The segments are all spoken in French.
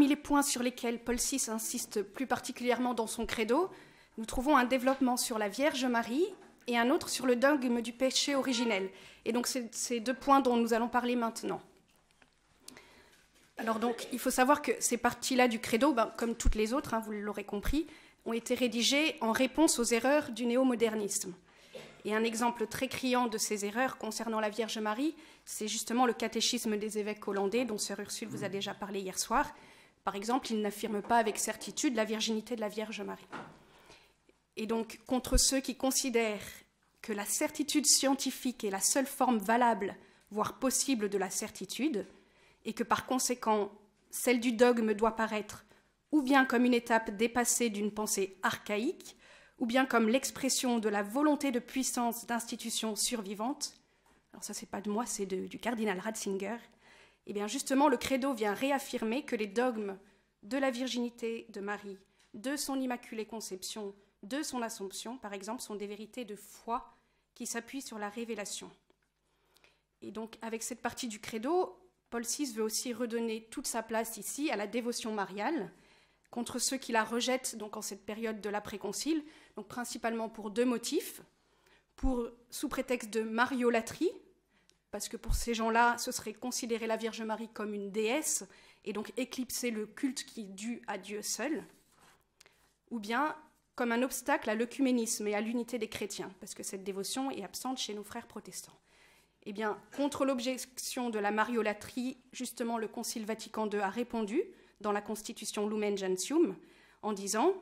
parmi les points sur lesquels Paul VI insiste plus particulièrement dans son credo, nous trouvons un développement sur la Vierge Marie et un autre sur le dogme du péché originel. Et donc, c'est ces deux points dont nous allons parler maintenant. Alors donc, il faut savoir que ces parties-là du credo, comme toutes les autres, vous l'aurez compris, ont été rédigées en réponse aux erreurs du néo-modernisme. Et un exemple très criant de ces erreurs concernant la Vierge Marie, c'est justement le catéchisme des évêques hollandais, dont sœur Ursule vous a déjà parlé hier soir. Par exemple, il n'affirme pas avec certitude la virginité de la Vierge Marie. Et donc, contre ceux qui considèrent que la certitude scientifique est la seule forme valable, voire possible de la certitude, et que par conséquent, celle du dogme doit paraître ou bien comme une étape dépassée d'une pensée archaïque, ou bien comme l'expression de la volonté de puissance d'institutions survivantes. Alors ça, c'est pas de moi, c'est du cardinal Ratzinger. Et bien justement, le credo vient réaffirmer que les dogmes de la virginité de Marie, de son immaculée conception, de son Assomption, par exemple, sont des vérités de foi qui s'appuient sur la révélation. Et donc, avec cette partie du credo, Paul VI veut aussi redonner toute sa place ici à la dévotion mariale, contre ceux qui la rejettent donc en cette période de l'après-concile, donc principalement pour deux motifs. Sous prétexte de mariolatrie, parce que pour ces gens-là, ce serait considérer la Vierge Marie comme une déesse, et donc éclipser le culte qui est dû à Dieu seul, ou bien comme un obstacle à l'œcuménisme et à l'unité des chrétiens, parce que cette dévotion est absente chez nos frères protestants. Eh bien, contre l'objection de la mariolatrie, justement, le Concile Vatican II a répondu dans la Constitution Lumen Gentium en disant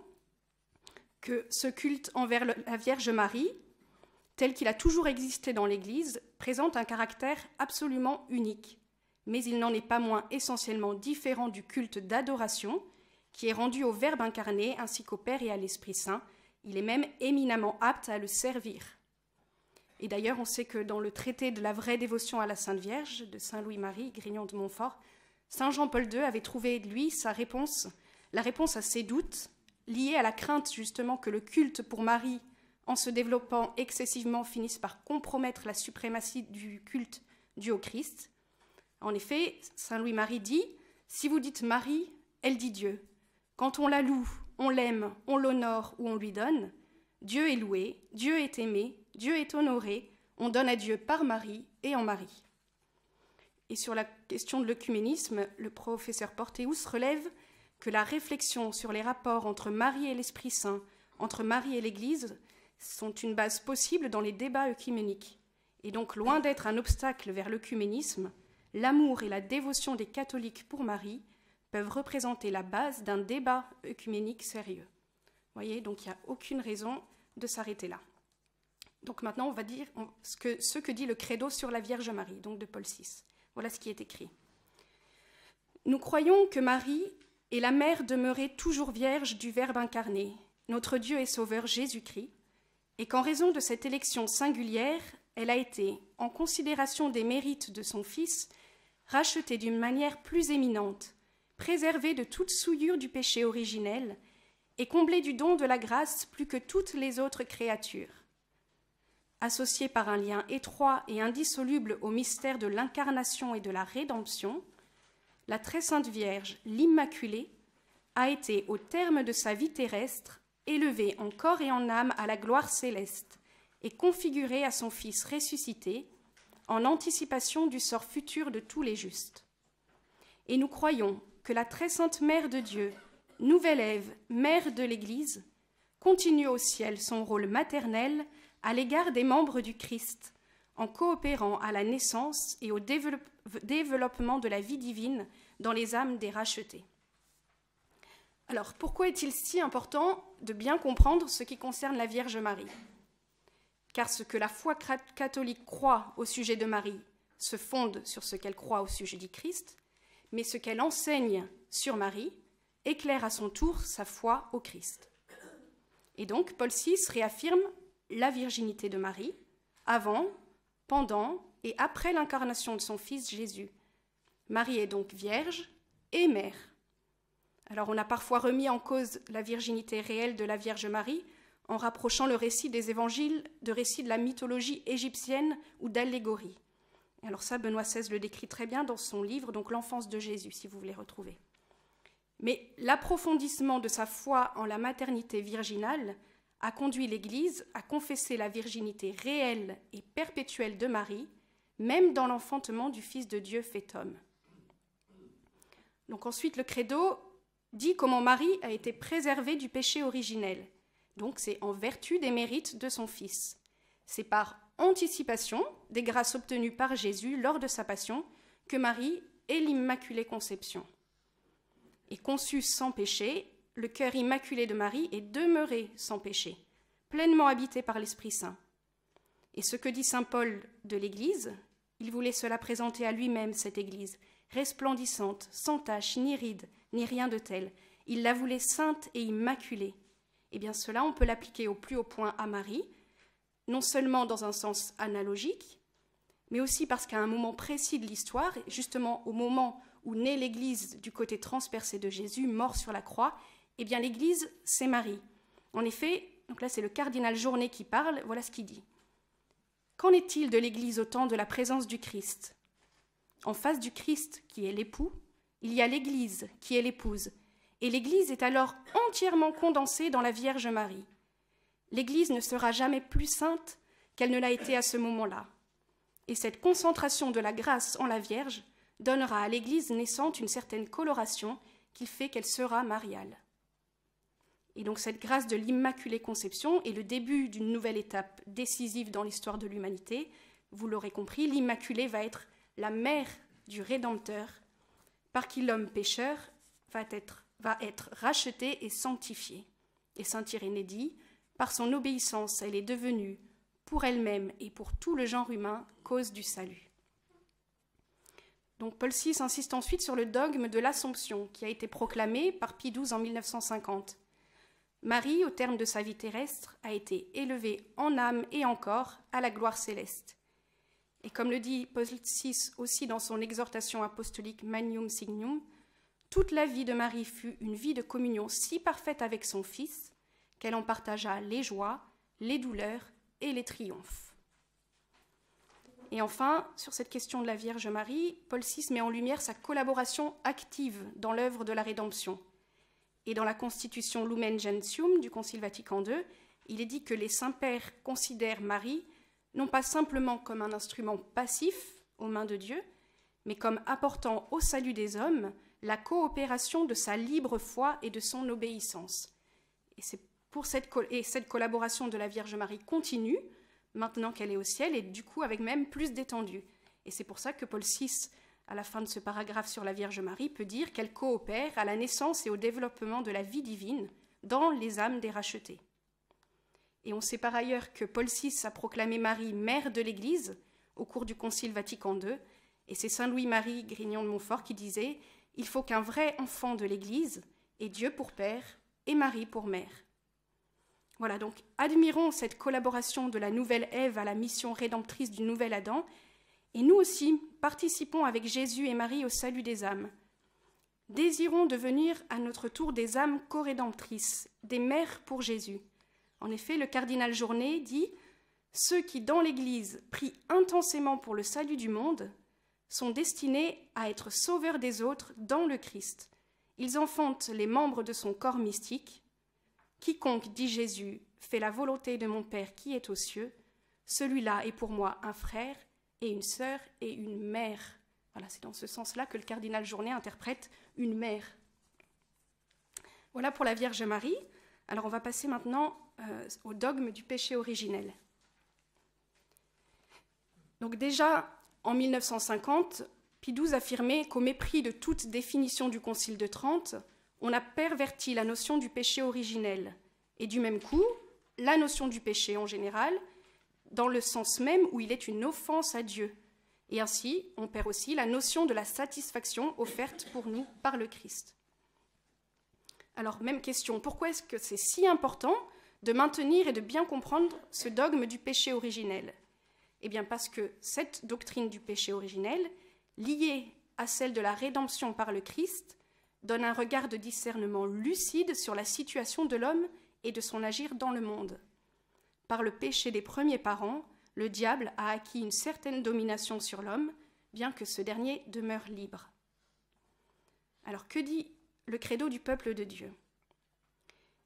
que ce culte envers la Vierge Marie, tel qu'il a toujours existé dans l'Église, présente un caractère absolument unique, mais il n'en est pas moins essentiellement différent du culte d'adoration qui est rendu au Verbe incarné ainsi qu'au Père et à l'Esprit Saint. Il est même éminemment apte à le servir. Et d'ailleurs, on sait que dans le traité de la vraie dévotion à la Sainte Vierge de Saint Louis-Marie, Grignon de Montfort, Saint Jean-Paul II avait trouvé, lui, la réponse à ses doutes, liée à la crainte justement que le culte pour Marie, en se développant excessivement, finisse par compromettre la suprématie du culte dû au Christ. En effet, Saint Louis-Marie dit « Si vous dites Marie, elle dit Dieu. Quand on la loue, on l'aime, on l'honore ou on lui donne, Dieu est loué, Dieu est aimé, Dieu est honoré, on donne à Dieu par Marie et en Marie. » Et sur la question de l'œcuménisme, le professeur Porteus relève que la réflexion sur les rapports entre Marie et l'Esprit Saint, entre Marie et l'Église, sont une base possible dans les débats œcuméniques. Et donc, loin d'être un obstacle vers l'œcuménisme, l'amour et la dévotion des catholiques pour Marie peuvent représenter la base d'un débat œcuménique sérieux. Vous voyez, donc il n'y a aucune raison de s'arrêter là. Donc maintenant, on va dire ce que dit le credo sur la Vierge Marie, donc de Paul VI. Voilà ce qui est écrit. Nous croyons que Marie est la mère demeurée toujours vierge du Verbe incarné, notre Dieu et Sauveur Jésus-Christ, et qu'en raison de cette élection singulière, elle a été, en considération des mérites de son Fils, rachetée d'une manière plus éminente, préservée de toute souillure du péché originel et comblée du don de la grâce plus que toutes les autres créatures. Associée par un lien étroit et indissoluble au mystère de l'incarnation et de la rédemption, la très sainte Vierge, l'Immaculée, a été, au terme de sa vie terrestre, élevée en corps et en âme à la gloire céleste et configurée à son Fils ressuscité, en anticipation du sort futur de tous les justes. Et nous croyons que la très sainte Mère de Dieu, nouvelle Ève, mère de l'Église, continue au ciel son rôle maternel à l'égard des membres du Christ, en coopérant à la naissance et au développement de la vie divine dans les âmes des rachetés. Alors, pourquoi est-il si important de bien comprendre ce qui concerne la Vierge Marie ? Car ce que la foi catholique croit au sujet de Marie se fonde sur ce qu'elle croit au sujet du Christ, mais ce qu'elle enseigne sur Marie éclaire à son tour sa foi au Christ. Et donc, Paul VI réaffirme la virginité de Marie avant, pendant et après l'incarnation de son Fils Jésus. Marie est donc vierge et mère. Alors, on a parfois remis en cause la virginité réelle de la Vierge Marie en rapprochant le récit des évangiles de récits de la mythologie égyptienne ou d'allégories. Alors ça, Benoît XVI le décrit très bien dans son livre, donc L'enfance de Jésus, si vous voulez retrouver. Mais l'approfondissement de sa foi en la maternité virginale a conduit l'Église à confesser la virginité réelle et perpétuelle de Marie, même dans l'enfantement du Fils de Dieu fait homme. Donc ensuite, le credo dit comment Marie a été préservée du péché originel. Donc c'est en vertu des mérites de son Fils. C'est par anticipation des grâces obtenues par Jésus lors de sa passion que Marie est l'Immaculée Conception. Et conçue sans péché, le cœur immaculé de Marie est demeuré sans péché, pleinement habité par l'Esprit Saint. Et ce que dit saint Paul de l'Église, il voulait se la présenter à lui-même, cette Église, resplendissante, sans tache, ni ride, ni rien de tel. Il la voulait sainte et immaculée. Eh bien cela, on peut l'appliquer au plus haut point à Marie, non seulement dans un sens analogique, mais aussi parce qu'à un moment précis de l'histoire, justement au moment où naît l'Église du côté transpercé de Jésus, mort sur la croix, eh bien l'Église, c'est Marie. En effet, donc là c'est le cardinal Journet qui parle, voilà ce qu'il dit. Qu'en est-il de l'Église au temps de la présence du Christ ? En face du Christ, qui est l'époux, il y a l'Église, qui est l'épouse, et l'Église est alors entièrement condensée dans la Vierge Marie. L'Église ne sera jamais plus sainte qu'elle ne l'a été à ce moment-là. Et cette concentration de la grâce en la Vierge donnera à l'Église naissante une certaine coloration qui fait qu'elle sera mariale. Et donc cette grâce de l'Immaculée Conception est le début d'une nouvelle étape décisive dans l'histoire de l'humanité. Vous l'aurez compris, l'Immaculée va être la mère du Rédempteur, par qui l'homme pécheur va être racheté et sanctifié. Et saint Irénée dit, par son obéissance, elle est devenue, pour elle-même et pour tout le genre humain, cause du salut. Donc Paul VI insiste ensuite sur le dogme de l'Assomption, qui a été proclamé par Pie XII en 1950. Marie, au terme de sa vie terrestre, a été élevée en âme et en corps à la gloire céleste. Et comme le dit Paul VI aussi dans son exhortation apostolique Magnum Signum, toute la vie de Marie fut une vie de communion si parfaite avec son Fils qu'elle en partagea les joies, les douleurs et les triomphes. Et enfin, sur cette question de la Vierge Marie, Paul VI met en lumière sa collaboration active dans l'œuvre de la rédemption. Et dans la constitution Lumen Gentium du Concile Vatican II, il est dit que les saints-pères considèrent Marie non pas simplement comme un instrument passif aux mains de Dieu, mais comme apportant au salut des hommes la coopération de sa libre foi et de son obéissance. Et c'est pour cette collaboration de la Vierge Marie continue, maintenant qu'elle est au ciel, et du coup avec même plus d'étendue. Et c'est pour ça que Paul VI, à la fin de ce paragraphe sur la Vierge Marie, peut dire qu'elle coopère à la naissance et au développement de la vie divine dans les âmes des rachetés. Et on sait par ailleurs que Paul VI a proclamé Marie mère de l'Église au cours du Concile Vatican II, et c'est saint Louis-Marie Grignon de Montfort qui disait « Il faut qu'un vrai enfant de l'Église ait Dieu pour père et Marie pour mère ». Voilà, donc admirons cette collaboration de la nouvelle Ève à la mission rédemptrice du nouvel Adam, et nous aussi participons avec Jésus et Marie au salut des âmes. Désirons devenir à notre tour des âmes co-rédemptrices, des mères pour Jésus. En effet, le cardinal Journet dit « Ceux qui, dans l'Église, prient intensément pour le salut du monde, sont destinés à être sauveurs des autres dans le Christ. Ils enfantent les membres de son corps mystique. Quiconque, dit Jésus, fait la volonté de mon Père qui est aux cieux, celui-là est pour moi un frère et une sœur et une mère. » Voilà, c'est dans ce sens-là que le cardinal Journet interprète une mère. Voilà pour la Vierge Marie. Alors on va passer maintenant au dogme du péché originel. Donc déjà, en 1950, Pie XII affirmait qu'au mépris de toute définition du Concile de Trente, on a perverti la notion du péché originel, et du même coup, la notion du péché en général, dans le sens même où il est une offense à Dieu. Et ainsi, on perd aussi la notion de la satisfaction offerte pour nous par le Christ. Alors, même question, pourquoi est-ce que c'est si important de maintenir et de bien comprendre ce dogme du péché originel ? Eh bien parce que cette doctrine du péché originel, liée à celle de la rédemption par le Christ, donne un regard de discernement lucide sur la situation de l'homme et de son agir dans le monde. Par le péché des premiers parents, le diable a acquis une certaine domination sur l'homme, bien que ce dernier demeure libre. Alors que dit le credo du peuple de Dieu.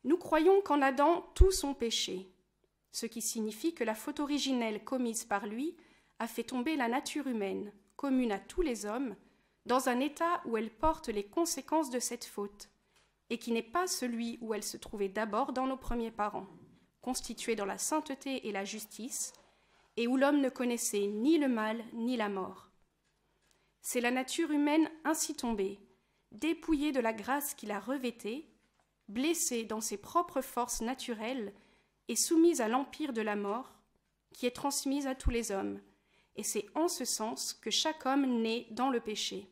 Nous croyons qu'en Adam, tous ont péché, ce qui signifie que la faute originelle commise par lui a fait tomber la nature humaine, commune à tous les hommes, dans un état où elle porte les conséquences de cette faute, et qui n'est pas celui où elle se trouvait d'abord dans nos premiers parents, constitués dans la sainteté et la justice, et où l'homme ne connaissait ni le mal ni la mort. C'est la nature humaine ainsi tombée, dépouillée de la grâce qui la revêtait, blessée dans ses propres forces naturelles et soumise à l'empire de la mort, qui est transmise à tous les hommes, et c'est en ce sens que chaque homme naît dans le péché.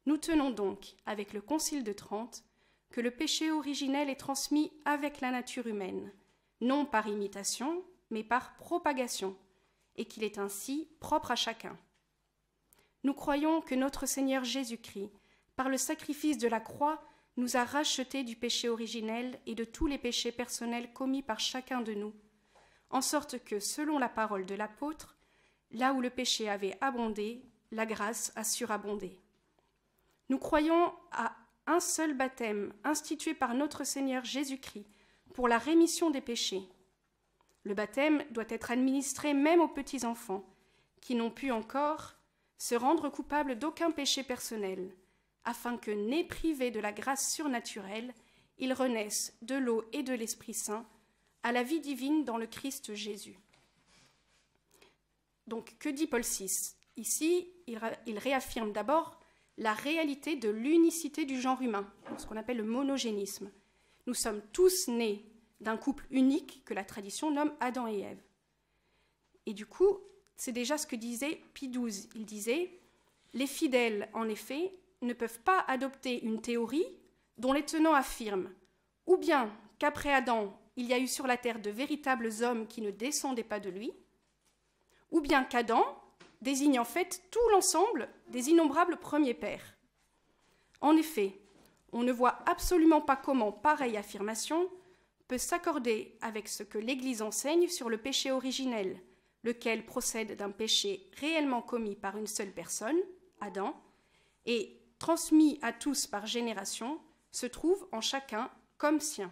Nous tenons donc, avec le Concile de Trente, que le péché originel est transmis avec la nature humaine, non par imitation, mais par propagation, et qu'il est ainsi propre à chacun. Nous croyons que notre Seigneur Jésus-Christ, par le sacrifice de la croix, nous a rachetés du péché originel et de tous les péchés personnels commis par chacun de nous, en sorte que, selon la parole de l'apôtre, là où le péché avait abondé, la grâce a surabondé. Nous croyons à un seul baptême institué par notre Seigneur Jésus-Christ pour la rémission des péchés. Le baptême doit être administré même aux petits-enfants, qui n'ont pu encore se rendre coupables d'aucun péché personnel, afin que, nés privés de la grâce surnaturelle, ils renaissent de l'eau et de l'Esprit Saint à la vie divine dans le Christ Jésus. Donc, que dit Paul VI? Ici, il réaffirme d'abord la réalité de l'unicité du genre humain, ce qu'on appelle le monogénisme. Nous sommes tous nés d'un couple unique que la tradition nomme Adam et Ève. Et du coup, c'est déjà ce que disait Pie XII. Il disait « Les fidèles, en effet, ne peuvent pas adopter une théorie dont les tenants affirment ou bien qu'après Adam, il y a eu sur la terre de véritables hommes qui ne descendaient pas de lui, ou bien qu'Adam désigne en fait tout l'ensemble des innombrables premiers pères. En effet, on ne voit absolument pas comment pareille affirmation peut s'accorder avec ce que l'Église enseigne sur le péché originel, lequel procède d'un péché réellement commis par une seule personne, Adam, et transmis à tous par génération, se trouve en chacun comme sien.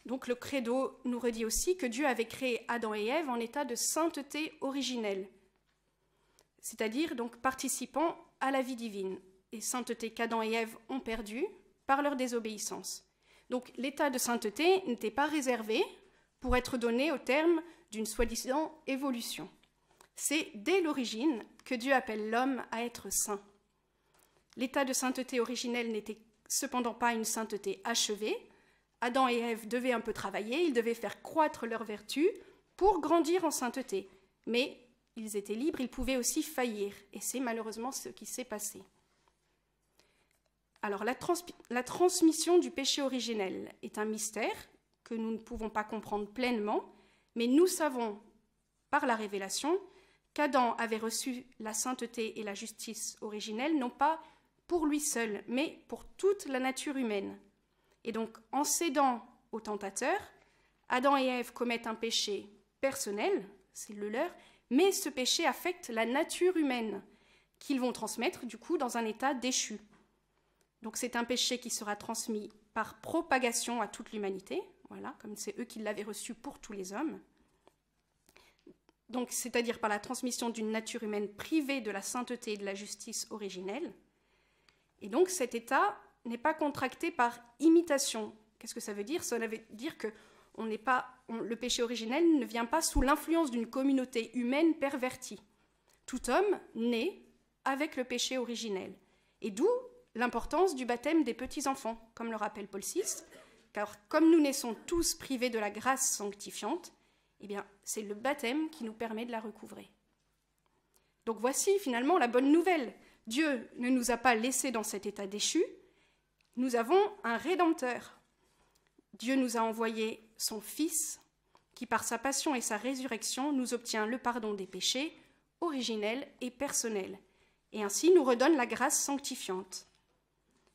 Donc le credo nous redit aussi que Dieu avait créé Adam et Ève en état de sainteté originelle, c'est-à-dire donc participant à la vie divine, et sainteté qu'Adam et Ève ont perdue par leur désobéissance. Donc l'état de sainteté n'était pas réservé pour être donné au terme d'une soi-disant évolution. C'est dès l'origine que Dieu appelle l'homme à être saint. L'état de sainteté originelle n'était cependant pas une sainteté achevée. Adam et Ève devaient un peu travailler, ils devaient faire croître leur vertu pour grandir en sainteté. Mais ils étaient libres, ils pouvaient aussi faillir, et c'est malheureusement ce qui s'est passé. Alors la transmission du péché originel est un mystère que nous ne pouvons pas comprendre pleinement, mais nous savons par la révélation qu'Adam avait reçu la sainteté et la justice originelle, non pas pour lui seul, mais pour toute la nature humaine. Et donc, en cédant au tentateur, Adam et Ève commettent un péché personnel, c'est le leur, mais ce péché affecte la nature humaine, qu'ils vont transmettre du coup dans un état déchu. Donc c'est un péché qui sera transmis par propagation à toute l'humanité, voilà, comme c'est eux qui l'avaient reçu pour tous les hommes. Donc c'est-à-dire par la transmission d'une nature humaine privée de la sainteté et de la justice originelle. Et donc cet état n'est pas contracté par imitation. Qu'est-ce que ça veut dire? Ça veut dire que le péché originel ne vient pas sous l'influence d'une communauté humaine pervertie. Tout homme naît avec le péché originel. Et d'où l'importance du baptême des petits-enfants, comme le rappelle Paul VI, car comme nous naissons tous privés de la grâce sanctifiante, eh bien, c'est le baptême qui nous permet de la recouvrer. Donc voici finalement la bonne nouvelle. Dieu ne nous a pas laissés dans cet état déchu, nous avons un Rédempteur. Dieu nous a envoyé son Fils, qui par sa passion et sa résurrection nous obtient le pardon des péchés, originels et personnels, et ainsi nous redonne la grâce sanctifiante.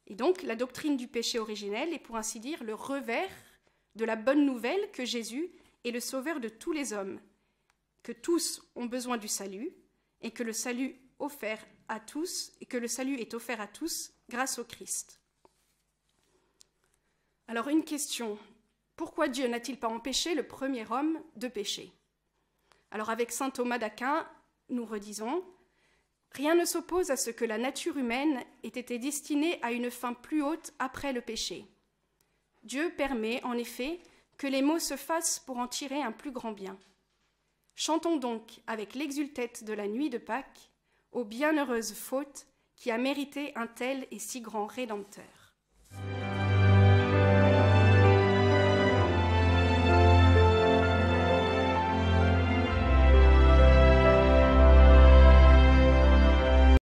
Et donc la doctrine du péché originel est pour ainsi dire le revers de la bonne nouvelle que Jésus est le sauveur de tous les hommes, que tous ont besoin du salut, et que le salut offert à tous et que le salut est offert à tous grâce au Christ. Alors une question, pourquoi Dieu n'a-t-il pas empêché le premier homme de pécher? Alors avec saint Thomas d'Aquin, nous redisons, rien ne s'oppose à ce que la nature humaine ait été destinée à une fin plus haute après le péché. Dieu permet en effet que les maux se fassent pour en tirer un plus grand bien. Chantons donc avec l'exultète de la nuit de Pâques aux bienheureuses fautes qui a mérité un tel et si grand Rédempteur.